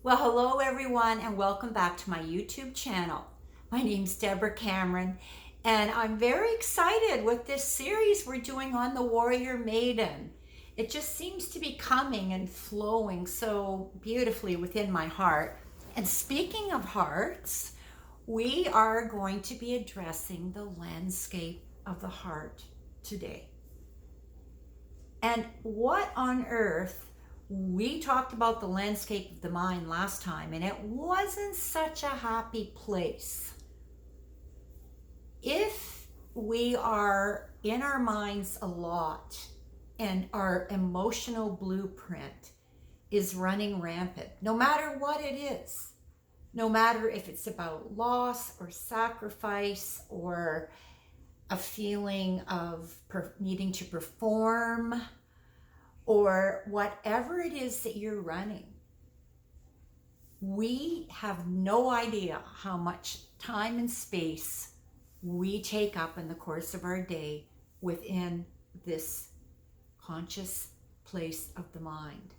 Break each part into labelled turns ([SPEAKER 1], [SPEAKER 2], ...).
[SPEAKER 1] Well, hello everyone, and welcome back to my YouTube channel. My name's Deborah Cameron, and I'm very excited with this series we're doing on the Warrior Maiden. It just seems to be coming and flowing so beautifully within my heart. And speaking of hearts, we are going to be addressing the landscape of the heart today. And what on earth, we talked about the landscape of the mind last time, and it wasn't such a happy place. If we are in our minds a lot and our emotional blueprint is running rampant, no matter what it is, no matter if it's about loss or sacrifice or a feeling of needing to perform, or whatever it is that you're running, we have no idea how much time and space we take up in the course of our day within this conscious place of the mind.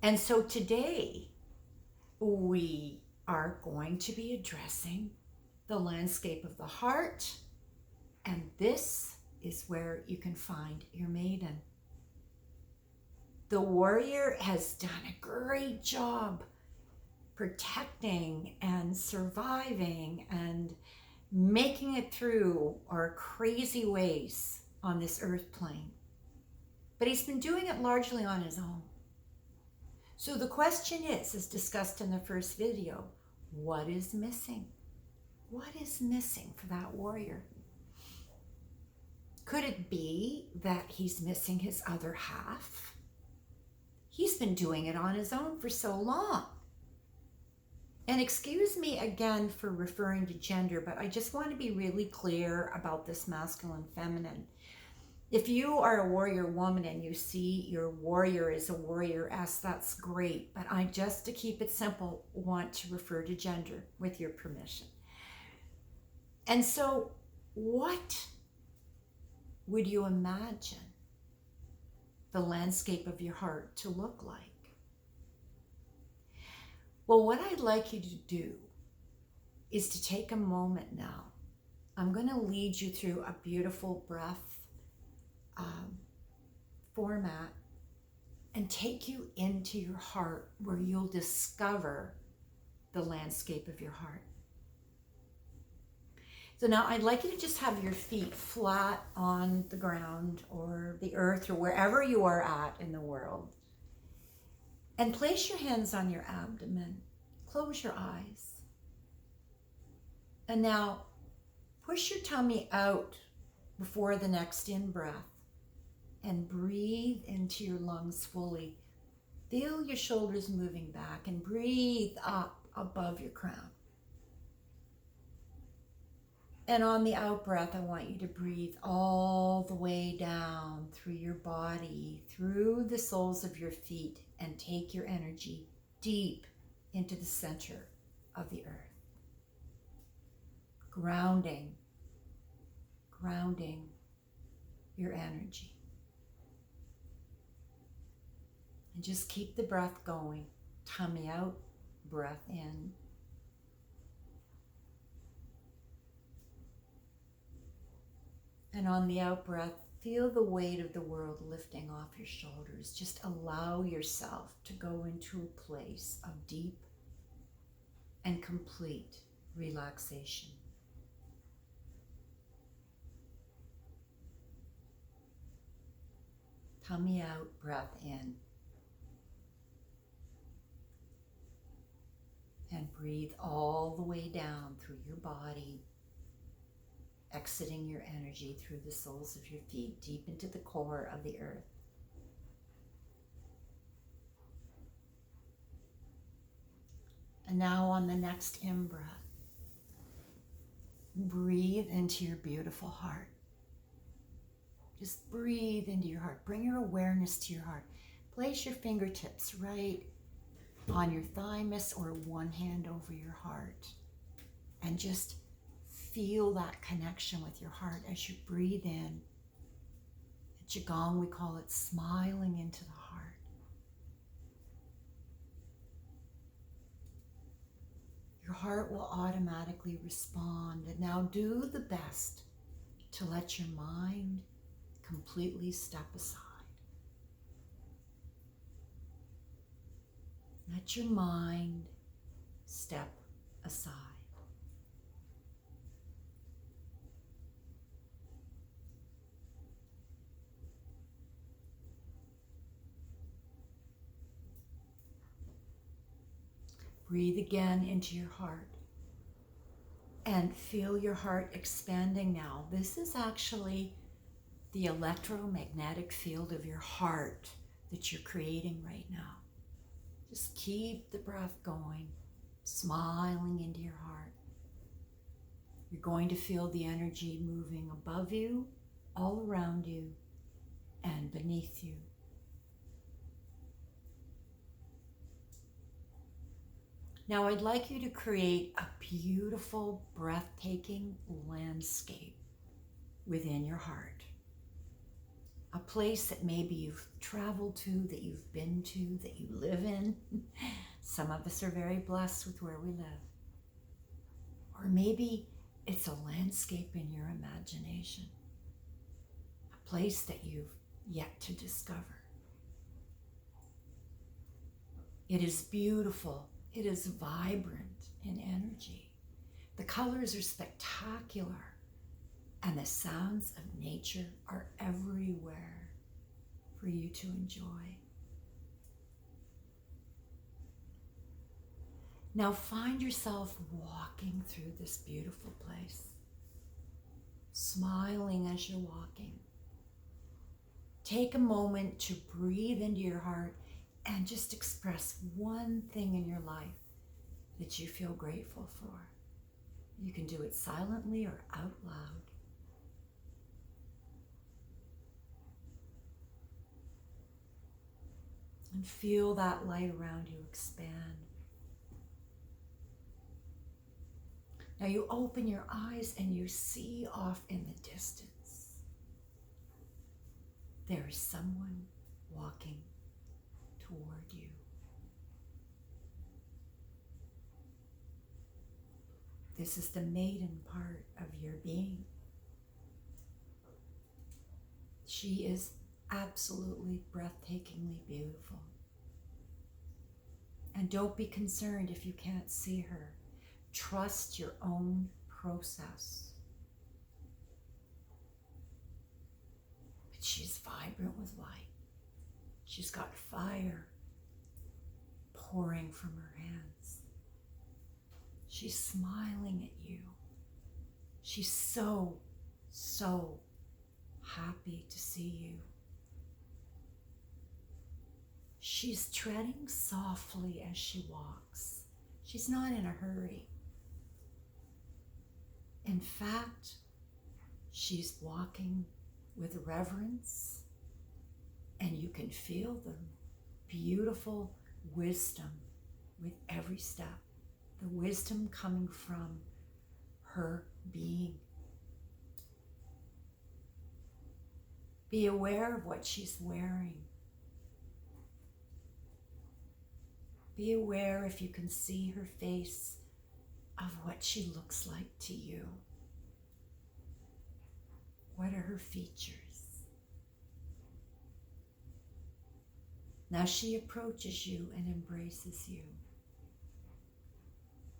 [SPEAKER 1] And so today we are going to be addressing the landscape of the heart, and this is where you can find your maiden. The warrior has done a great job protecting and surviving and making it through our crazy ways on this earth plane. But he's been doing it largely on his own. So the question is, as discussed in the first video, what is missing? What is missing for that warrior? Could it be that he's missing his other half? He's been doing it on his own for so long. And excuse me again for referring to gender, but I just want to be really clear about this masculine feminine. If you are a warrior woman and you see your warrior as a warrior-ess, that's great. But I, just to keep it simple, want to refer to gender with your permission. And so what would you imagine the landscape of your heart to look like? Well, what I'd like you to do is to take a moment now. I'm going to lead you through a beautiful breath format and take you into your heart, where you'll discover the landscape of your heart. So now I'd like you to just have your feet flat on the ground or the earth or wherever you are at in the world. And place your hands on your abdomen. Close your eyes. And now push your tummy out before the next in-breath and breathe into your lungs fully. Feel your shoulders moving back and breathe up above your crown. And on the out breath, I want you to breathe all the way down through your body, through the soles of your feet, and take your energy deep into the center of the earth. Grounding your energy. And just keep the breath going. Tummy out, breath in. And on the out breath, feel the weight of the world lifting off your shoulders. Just allow yourself to go into a place of deep and complete relaxation. Tummy out, breath in. And breathe all the way down through your body, exiting your energy through the soles of your feet, deep into the core of the earth. And now on the next in-breath, breathe into your beautiful heart. Just breathe into your heart. Bring your awareness to your heart. Place your fingertips right on your thymus or one hand over your heart. And just feel that connection with your heart as you breathe in. At Qigong, we call it smiling into the heart. heart will automatically respond. And now do the best to let your mind completely step aside. Let your mind step aside. Breathe again into your heart and feel your heart expanding now. This is actually the electromagnetic field of your heart that you're creating right now. Just keep the breath going, smiling into your heart. You're going to feel the energy moving above you, all around you, and beneath you. Now I'd like you to create a beautiful, breathtaking landscape within your heart. A place that maybe you've traveled to, that you've been to, that you live in. Some of us are very blessed with where we live. Or maybe it's a landscape in your imagination. A place that you've yet to discover. It is beautiful. It is vibrant in energy. The colors are spectacular, and the sounds of nature are everywhere for you to enjoy. Now find yourself walking through this beautiful place, smiling as you're walking. Take a moment to breathe into your heart and just express one thing in your life that you feel grateful for. You can do it silently or out loud. And feel that light around you expand. Now you open your eyes and you see off in the distance. There is someone walking toward you. This is the maiden part of your being. She is absolutely breathtakingly beautiful. And don't be concerned if you can't see her. Trust your own process. But she's vibrant with light. She's got fire pouring from her hands. She's smiling at you. She's so, so happy to see you. She's treading softly as she walks. She's not in a hurry. In fact, she's walking with reverence, and you can feel the beautiful wisdom with every step. The wisdom coming from her being. Be aware of what she's wearing. Be aware if you can see her face of what she looks like to you. What are her features? Now she approaches you and embraces you.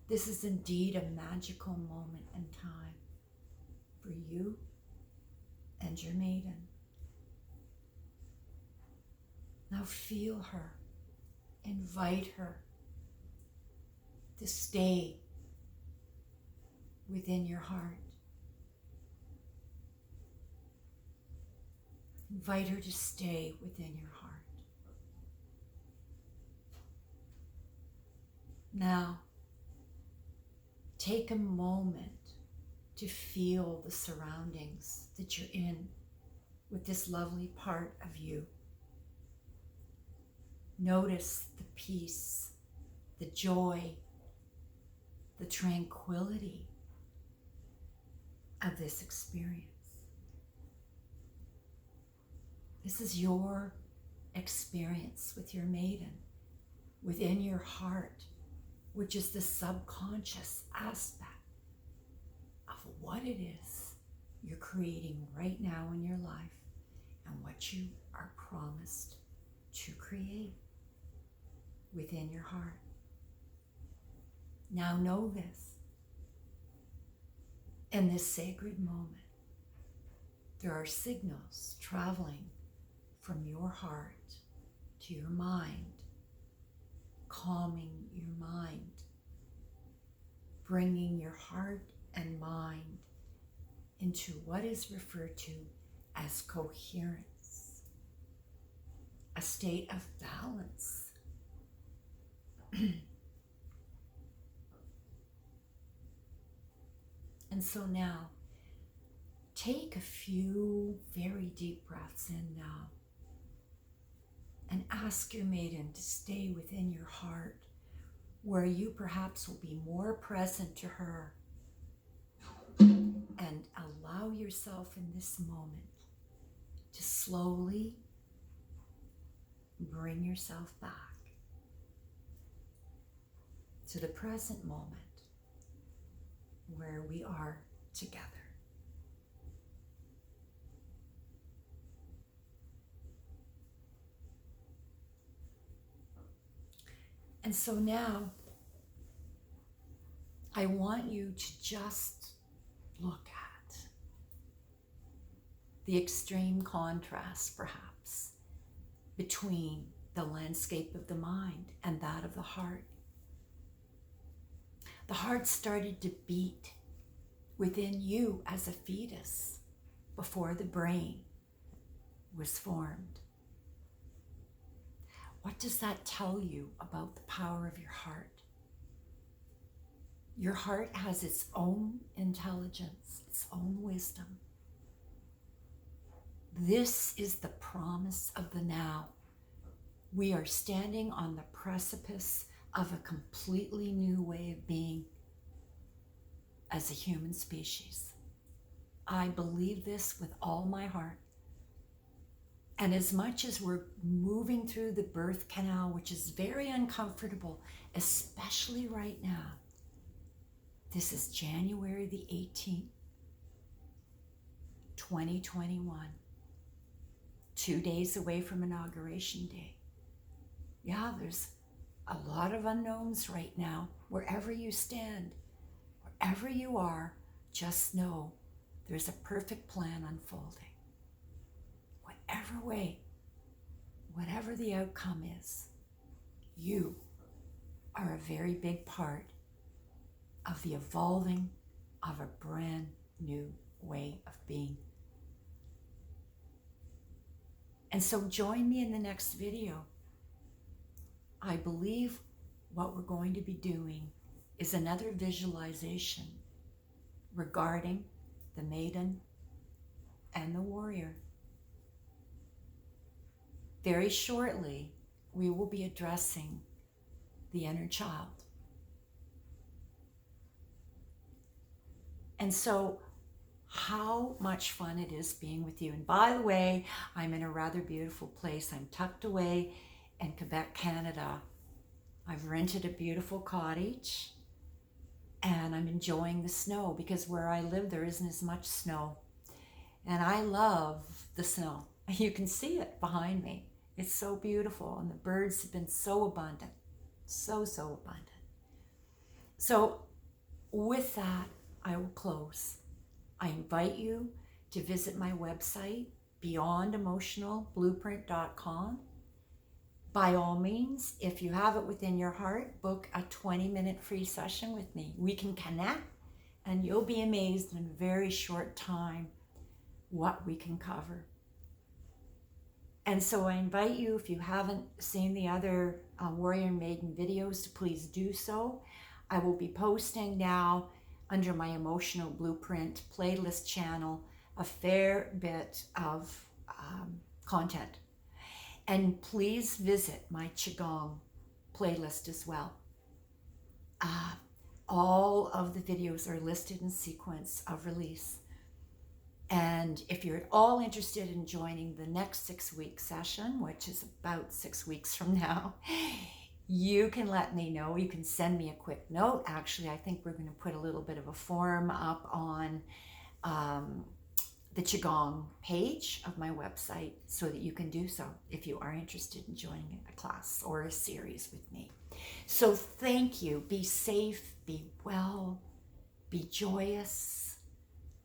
[SPEAKER 1] This is indeed a magical moment in time for you and your maiden. Now feel her. Invite her to stay within your heart. Invite her to stay within your heart. Now, take a moment to feel the surroundings that you're in with this lovely part of you. Notice the peace, the joy, the tranquility of this experience. This is your experience with your maiden, within your heart, which is the subconscious aspect of what it is you're creating right now in your life and what you are promised to create within your heart. Now know this. In this sacred moment, there are signals traveling from your heart to your mind, calming your mind, bringing your heart and mind into what is referred to as coherence, a state of balance. And so now, take a few very deep breaths in now and ask your maiden to stay within your heart, where you perhaps will be more present to her, and allow yourself in this moment to slowly bring yourself back to the present moment where we are together. And so now, I want you to just look at the extreme contrast, perhaps, between the landscape of the mind and that of the heart. The heart started to beat within you as a fetus before the brain was formed. What does that tell you about the power of your heart? Your heart has its own intelligence, its own wisdom. This is the promise of the now. We are standing on the precipice of a completely new way of being as a human species. I believe this with all my heart. And as much as we're moving through the birth canal, which is very uncomfortable, especially right now, this is January the 18th, 2021, 2 days away from Inauguration Day. Yeah, there's a lot of unknowns right now. Wherever you stand, wherever you are, just know there's a perfect plan unfolding. Whatever way, whatever the outcome is, you are a very big part of the evolving of a brand new way of being. And so join me in the next video. I believe what we're going to be doing is another visualization regarding the maiden and the warrior. Very shortly, we will be addressing the inner child. And so, how much fun it is being with you. And by the way, I'm in a rather beautiful place. I'm tucked away in Quebec, Canada. I've rented a beautiful cottage and I'm enjoying the snow because where I live, there isn't as much snow. And I love the snow. You can see it behind me. It's so beautiful, and the birds have been so abundant, so abundant. So with that, I will close. I invite you to visit my website, beyondemotionalblueprint.com. By all means, if you have it within your heart, book a 20-minute free session with me. We can connect, and you'll be amazed in a very short time what we can cover. And so I invite you, if you haven't seen the other Warrior and Maiden videos, to please do so. I will be posting now under my Emotional Blueprint playlist channel a fair bit of content. And please visit my Qigong playlist as well. All of the videos are listed in sequence of release. And if you're at all interested in joining the next 6-week session, which is about 6 weeks from now, you can let me know. You can send me a quick note. Actually, I think we're going to put a little bit of a form up on the Qigong page of my website so that you can do so if you are interested in joining a class or a series with me. So thank you. Be safe, be well, be joyous,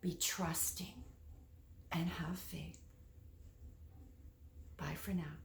[SPEAKER 1] be trusting, and have faith. Bye for now.